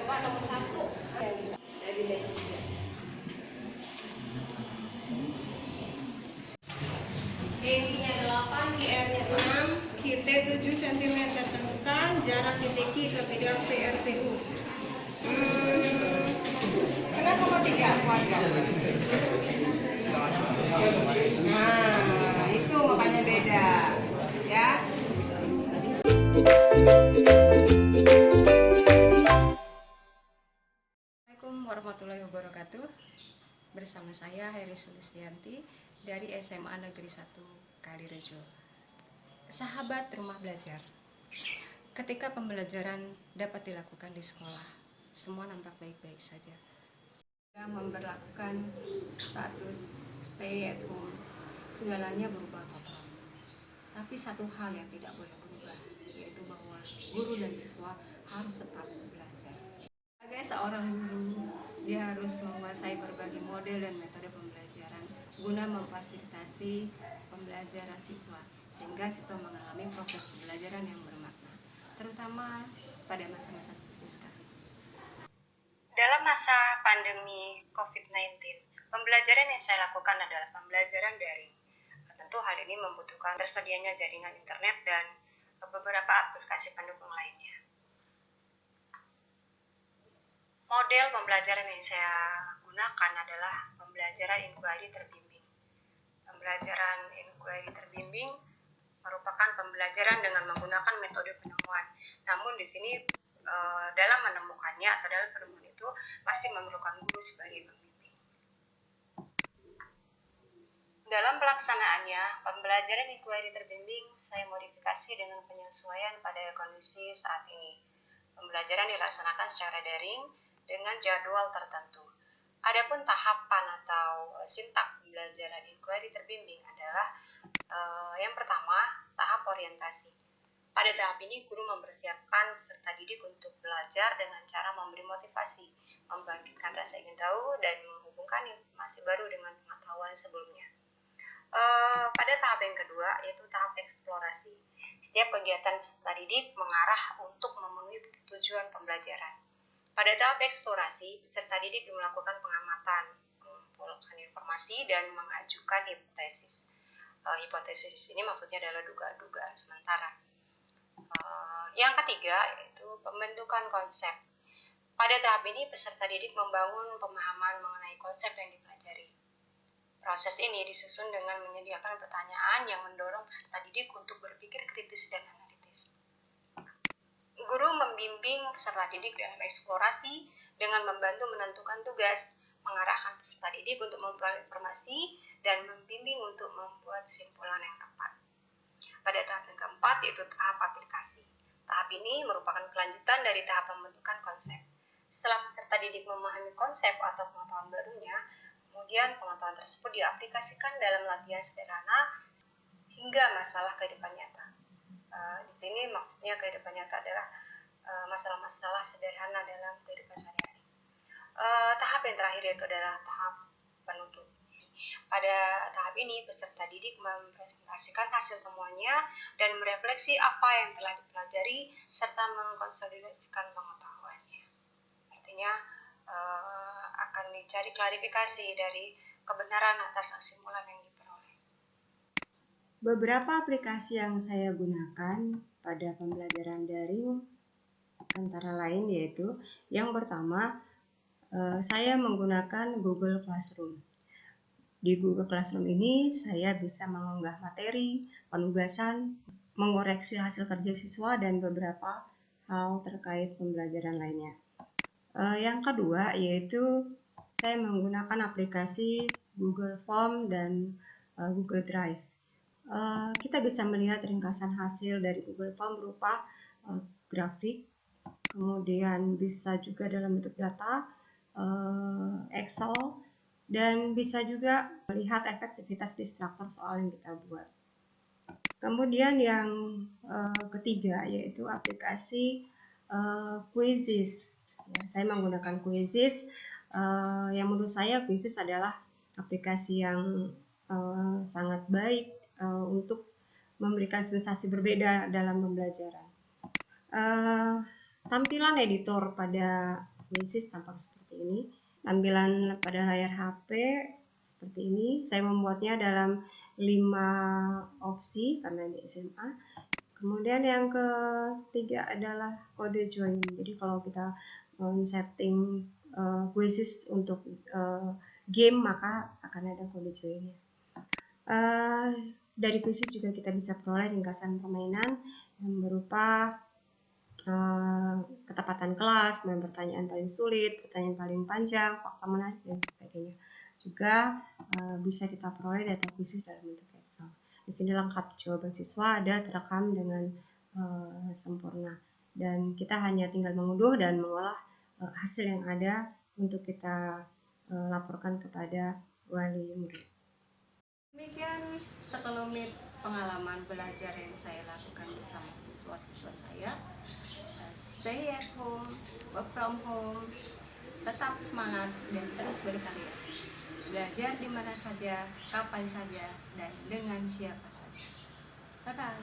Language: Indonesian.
coba nomor 1 yang bisa dari Meksiko. E-nya 8, QR-nya 6, QT 7 cm. Tentukan jarak titik Q ke bidang PRPU. Kenapa kok tidak kuadrat? Nah, itu makanya beda, ya. Assalamualaikum warahmatullahi wabarakatuh. Bersama saya Heri Sulistianti dari SMA Negeri 1 Kalirejo. Sahabat rumah belajar, ketika pembelajaran dapat dilakukan di sekolah, semua nampak baik-baik saja. Kita memberlakukan status stay at home, segalanya berubah total. Tapi satu hal yang tidak boleh berubah, yaitu bahwa guru dan siswa harus tetap belajar. Sebagai seorang guru, dia harus menguasai berbagai model dan metode pembelajaran guna memfasilitasi pembelajaran siswa, sehingga siswa mengalami proses pembelajaran yang bermakna, terutama pada masa-masa seperti sekarang. Dalam masa pandemi COVID-19, pembelajaran yang saya lakukan adalah pembelajaran daring. Tentu hal ini membutuhkan tersedianya jaringan internet dan beberapa aplikasi pendukung lainnya. Model pembelajaran yang saya gunakan adalah pembelajaran inquiry terbimbing. Pembelajaran inquiry terbimbing merupakan pembelajaran dengan menggunakan metode penemuan. Namun di sini dalam menemukannya atau dalam penemuan itu masih memerlukan guru sebagai pembimbing. Dalam pelaksanaannya, pembelajaran inquiry terbimbing saya modifikasi dengan penyesuaian pada kondisi saat ini. Pembelajaran dilaksanakan secara daring dengan jadwal tertentu. Adapun tahapan atau sintak pembelajaran inquiry terbimbing adalah yang pertama, tahap orientasi. Pada tahap ini, guru mempersiapkan peserta didik untuk belajar dengan cara memberi motivasi, membangkitkan rasa ingin tahu, dan menghubungkan informasi baru dengan pengetahuan sebelumnya. Pada tahap yang kedua, yaitu tahap eksplorasi. Setiap kegiatan peserta didik mengarah untuk memenuhi tujuan pembelajaran. Pada tahap eksplorasi, peserta didik melakukan pengamatan, mengumpulkan informasi, dan mengajukan hipotesis. Hipotesis ini maksudnya adalah dugaan-dugaan sementara. Yang ketiga, yaitu pembentukan konsep. Pada tahap ini, peserta didik membangun pemahaman mengenai konsep yang dipelajari. Proses ini disusun dengan menyediakan pertanyaan yang mendorong peserta didik untuk berpikir kritis dan analitis. Guru membimbing peserta didik dalam eksplorasi dengan membantu menentukan tugas, mengarahkan peserta didik untuk memperoleh informasi, dan membimbing untuk membuat kesimpulan yang tepat. Pada tahap yang keempat, yaitu tahap aplikasi. Tahap ini merupakan kelanjutan dari tahap pembentukan konsep. Setelah peserta didik memahami konsep atau pengetahuan barunya, kemudian pengetahuan tersebut diaplikasikan dalam latihan sederhana hingga masalah kehidupan nyata. Di sini maksudnya kehidupan nyata adalah masalah-masalah sederhana dalam kehidupan sehari-hari. Tahap yang terakhir yaitu adalah tahap penutup. Pada tahap ini, peserta didik mempresentasikan hasil temuannya dan merefleksi apa yang telah dipelajari serta mengkonsolidasikan pengetahuannya. Artinya, akan dicari klarifikasi dari kebenaran atas kesimpulan yang diperoleh. Beberapa aplikasi yang saya gunakan pada pembelajaran daring antara lain yaitu yang pertama, saya menggunakan Google Classroom. Di Google Classroom ini saya bisa mengunggah materi, penugasan, mengoreksi hasil kerja siswa, dan beberapa hal terkait pembelajaran lainnya. Yang kedua yaitu saya menggunakan aplikasi Google Form dan Google Drive. Kita bisa melihat ringkasan hasil dari Google Form berupa grafik, kemudian bisa juga dalam bentuk data, Excel, dan bisa juga melihat efektivitas distraktor soal yang kita buat. Kemudian yang ketiga yaitu aplikasi Quizzes. Ya, saya menggunakan Quizzes. Yang menurut saya Quizzes adalah aplikasi yang sangat baik untuk memberikan sensasi berbeda dalam pembelajaran. Tampilan editor pada Quizzes tampak seperti ini. Tampilan pada layar HP seperti ini. Saya membuatnya dalam 5 opsi karena di SMA. Kemudian yang ketiga adalah kode join. Jadi kalau kita setting quizzes untuk game, maka akan ada kode joinnya. Dari quizzes juga kita bisa peroleh ringkasan permainan yang berupa ketepatan kelas, kemudian pertanyaan paling sulit, pertanyaan paling panjang, fakta menarik, dan sebagainya. Juga bisa kita peroleh data quizzes dalam bentuk Excel. Di sini lengkap jawaban siswa ada terekam dengan sempurna, dan kita hanya tinggal mengunduh dan mengolah hasil yang ada untuk kita laporkan kepada wali murid. Demikian sekelumit pengalaman belajar yang saya lakukan bersama siswa-siswa saya. Stay at home, work from home, tetap semangat dan terus berkarya. Belajar di mana saja, kapan saja, dan dengan siapa saja. Bye-bye.